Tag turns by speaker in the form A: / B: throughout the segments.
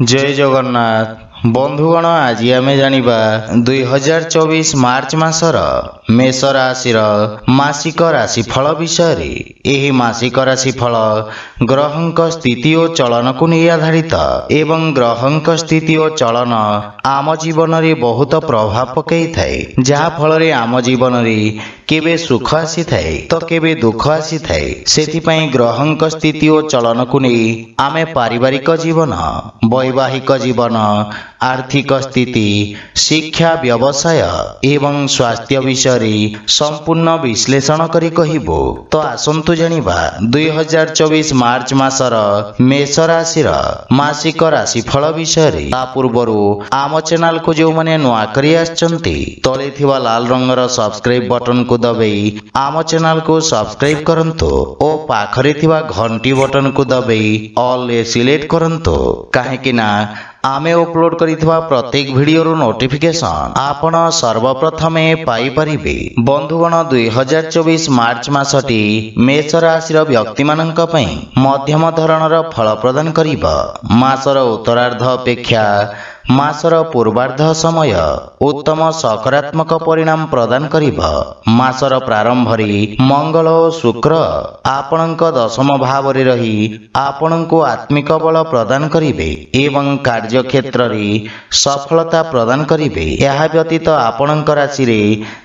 A: जय जगन्नाथ बंधुगण आज आम जानिबा 2024 मार्च मासर मेष राशि मासिक राशिफल विषय रे। एही मासिक राशिफल ग्रहंक स्थिति और चलन को नहीं आधारित एवं ग्रहंक स्थिति और चलन आम जीवन रे बहुत प्रभाव पकई थाए, जहा फल रे आम जीवन रे केबे सुख आसी थाए तो केबे दुख आसी थाए। सेथिपई ग्रहंक स्थिति और चलन को नहीं आमे पारिवारिक जीवन, वैवाहिक जीवन, आर्थिक स्थिति, शिक्षा, व्यवसाय एवं स्वास्थ्य विषय रे संपूर्ण विश्लेषण करी कहिबो। तो आसंतु जानिबा 2024 मार्च मासर मेष राशि मासिक राशिफल विषय रे। ता पूर्वरु आम चैनल को जो माने नुआ करी आछंती तले थिबा लाल रंगर सब्सक्राइब बटन को दबाई आम चैनल को सब्सक्राइब करंतु ओ पाखरे थिबा घंटी बटन को दबाई ऑल सिलेक्ट करंतु, काहे कि ना आमे अपलोड करिथवा प्रत्येक वीडियो रो नोटिफिकेशन आपण सर्वप्रथमे पाई परिबे। बंधुगण 2024 मार्च मासटी मेष राशि रो व्यक्ति माननक पई मध्यम धरणर फल प्रदान करिबा। मासर उत्तरार्ध अपेक्षा मासर पूर्वार्ध समय उत्तम सकारात्मक परिणाम प्रदान करिबा। मासर प्रारंभ रे मंगल और शुक्र आपणक दशम भाव रे रही आपणको आत्मिक बल प्रदान करिवे एवं कार्य क्षेत्र रे सफलता प्रदान करिवे। यह व्यतीत आपणक राशि रे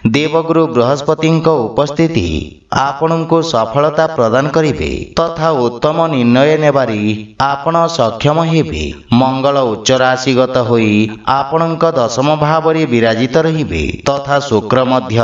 A: देवगुरु बृहस्पतिଙ୍କ उपस्थिति आपणको सफलता प्रदान करिवे तथा उत्तम निर्णय नेबारी आपण सक्षम हेबे। मंगल उच्च राशिगत होई आपणक दशम भाव रे विराजित रहिबे तथा शुक्र मध्य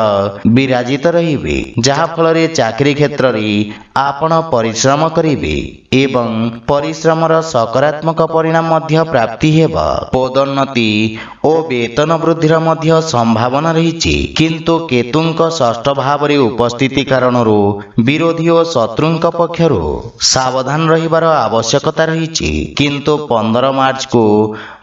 A: विराजित रहिबे, जहा फल रे चाकरी क्षेत्र रे आपण परिश्रम करिवे एवं परिश्रमर सकारात्मक परिणाम मध्य प्राप्ति हेबा। पदोन्नति और वेतन वृद्धिर मध्य संभावना रहिछि, किंतु केतुंक षष्ठ भाव रे उपस्थिति कारणरू विरोधी और शत्रुंक पक्षरु सावधान रहिबार आवश्यकता रहिछि। किंतु 15 मार्च को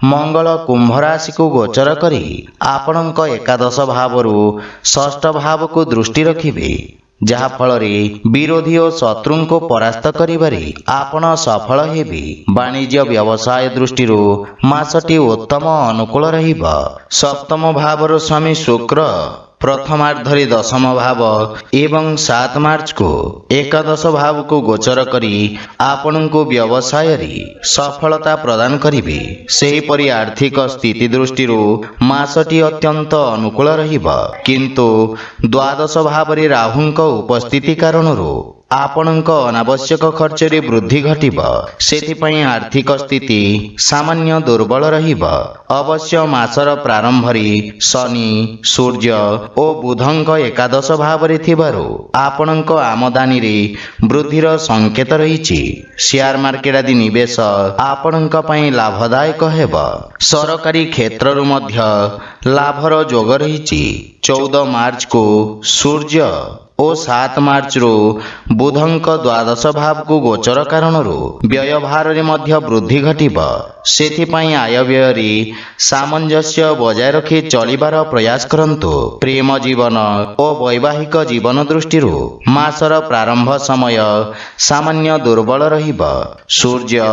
A: मंगल कुंभ राशि को गोचर करी आपणक एकादश भावरू षष्ठ भाव को दृष्टि रखिबे, जहा फल रे विरोधी और शत्रु को परास्त करिबारे आपण सफल हेबे। वाणिज्य व्यवसाय दृष्टि मासटी उत्तम अनुकूल रहिबा। सप्तम भावर स्वामी शुक्र प्रथमार्धरे दशम भाव एवं 7 मार्च को एकादश भाव को गोचर करी आपण को व्यवसाय रे सफलता प्रदान करिवे। सेहीपरि आर्थिक स्थिति दृष्टि मासटी अत्यंत अनुकूल रहिबा, किंतु द्वादश भाव रे राहुंक उपस्थिति कारणरू आपणक अनावश्यक खर्च रे वृद्धि घटिबा। सेथिपई आर्थिक स्थिति सामान्य दुर्बल रहिबा। अवश्य मासर प्रारंभ रे शनि, सूर्य और बुधंक एकादश भाव रे थिबारु आपणक आमदानी रे वृद्धिर संकेत रहिछि। शेयर मार्केट आदि निवेश आपणक पई लाभदायक हेबा। सरकारी क्षेत्र रु मध्य लाभर जोग रहिछि। 14 मार्च को सूर्य और 7 मार्च रो बुधंक द्वादश भाव को गोचर कारणरू व्यय भार रे मध्य वृद्धि घटिबा। सेथिपई आय व्यय रे सामंजस्य बजाय रखी चलिबार प्रयास करंतु। प्रेम जीवन और वैवाहिक जीवन दृष्टि मासर प्रारंभ समय सामान्य दुर्बल रहिबा। सूर्य,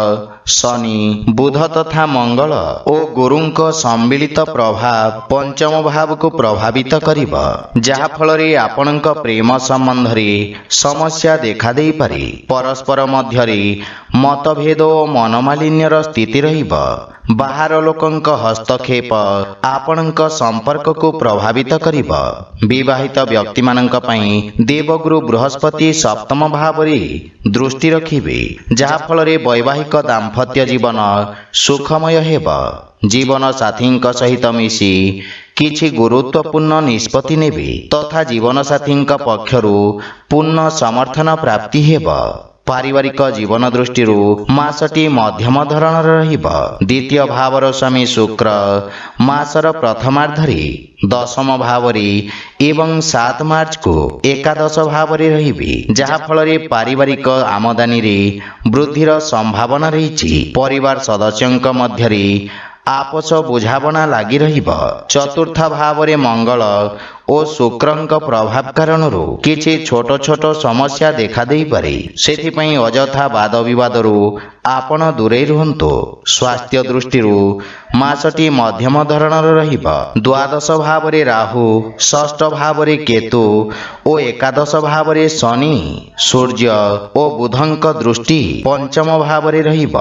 A: शनि, बुध तथा मंगल और गुरुंक सम्मिलित प्रभाव पंचम भाव को प्रभावित करिबा, जहा फल रे आपणक प्रेम संबंध रे समस्या देखा देई पारे। परस्पर मध्य रे मतभेद और मनमालिन्यर स्थिति रहिबा। बाहर लोकंक हस्तक्षेप आपणक संपर्क को प्रभावित करिबा। विवाहित व्यक्ति माननक पई देवगुरु बृहस्पति सप्तम भाव रे दृष्टि रखिबे, जहा फल रे वैवाहिक दाम्पत्य जीवन सुखमय हेबा। जीवन साथी सहित मिसी किछि गुरुत्वपूर्ण निष्पत्ति नेबे तथा जीवन साथी पक्षरु पूर्ण समर्थन प्राप्ति हेबा। पारिवारिक जीवन दृष्टि मासटी मध्यम धरणर रहिबा। द्वितीय भावर स्वामी शुक्र मासर प्रथमार्धरे दशम भाव रे एवं 7 मार्च को एकादश भाव रे रहिबे, जहा फल रे पारिवारिक आमदानी रे वृद्धिर संभावना रहिछि। परिवार सदस्यंक मध्य रे आपस बुझाबना लागी रहिबा। चतुर्थ भाव रे मंगल ଓ ଶୁକ୍ରଙ୍କ ପ୍ରଭାବ କାରଣରୁ କିଛି ଛୋଟ ଛୋଟ ସମସ୍ୟା ଦେଖାଦେଇପାରେ। ସେଥିପାଇଁ ଅଯଥା ବାଦ ବିବାଦରୁ ଆପଣ ଦୂରେଇ ରୁହନ୍ତୁ। ସ୍ୱାସ୍ଥ୍ୟ ଦୃଷ୍ଟିରୁ ମାସଟି ମଧ୍ୟମ ଧରଣର ରହିବ। ଦ୍ୱାଦଶ ଭାବରେ ରାହୁ, ଷଷ୍ଠ ଭାବରେ କେତୁ ଓ ଏକାଦଶ ଭାବରେ ଶନି, ସୂର୍ଯ୍ୟ ଓ ବୁଧଙ୍କ ଦୃଷ୍ଟି ପଞ୍ଚମ ଭାବରେ ରହିବ,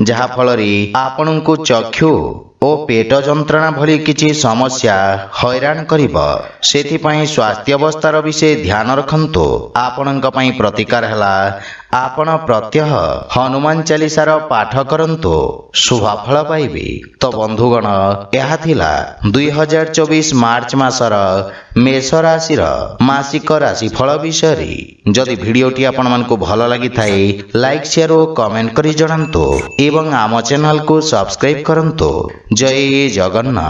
A: ଯାହା ଫଳରେ ଆପଣଙ୍କୁ ଚକ୍ଷୁ ଓ ପେଟ ଯନ୍ତ୍ରଣା ଭଳି କିଛି ସମସ୍ୟା ହଇରାଣ କରିବ। ସେଥିପାଇଁ ସ୍ୱାସ୍ଥ୍ୟାବସ୍ଥାର ବିଷୟ ଧ୍ୟାନ ରଖନ୍ତୁ। ଆପଣଙ୍କ ପାଇଁ ପ୍ରତିକାର ହେଲା ଆପଣ ପ୍ରତ୍ୟହ ହନୁମାନ ଚାଳିଶାର ପାଠ କରନ୍ତୁ, ଶୁଭଫଳ ପାଇବେ। ତ ବନ୍ଧୁଗଣ, ଏହା ଥିଲା 2024 ମାର୍ଚ୍ଚ ମାସର ମେଷ ରାଶିର ମାସିକ ରାଶିଫଳ ବିଷୟରେ। ଯଦି ଭିଡ଼ିଓଟି ଆପଣମାନଙ୍କୁ ଭଲ ଲାଗିଥାଏ, ଲାଇକ୍, ସେୟାର ଓ କମେଣ୍ଟ କରି ଜଣାନ୍ତୁ ଏବଂ ଆମ ଚ୍ୟାନେଲକୁ ସବସ୍କ୍ରାଇବ୍ କରନ୍ତୁ। ଜୟ ଜଗନ୍ନାଥ।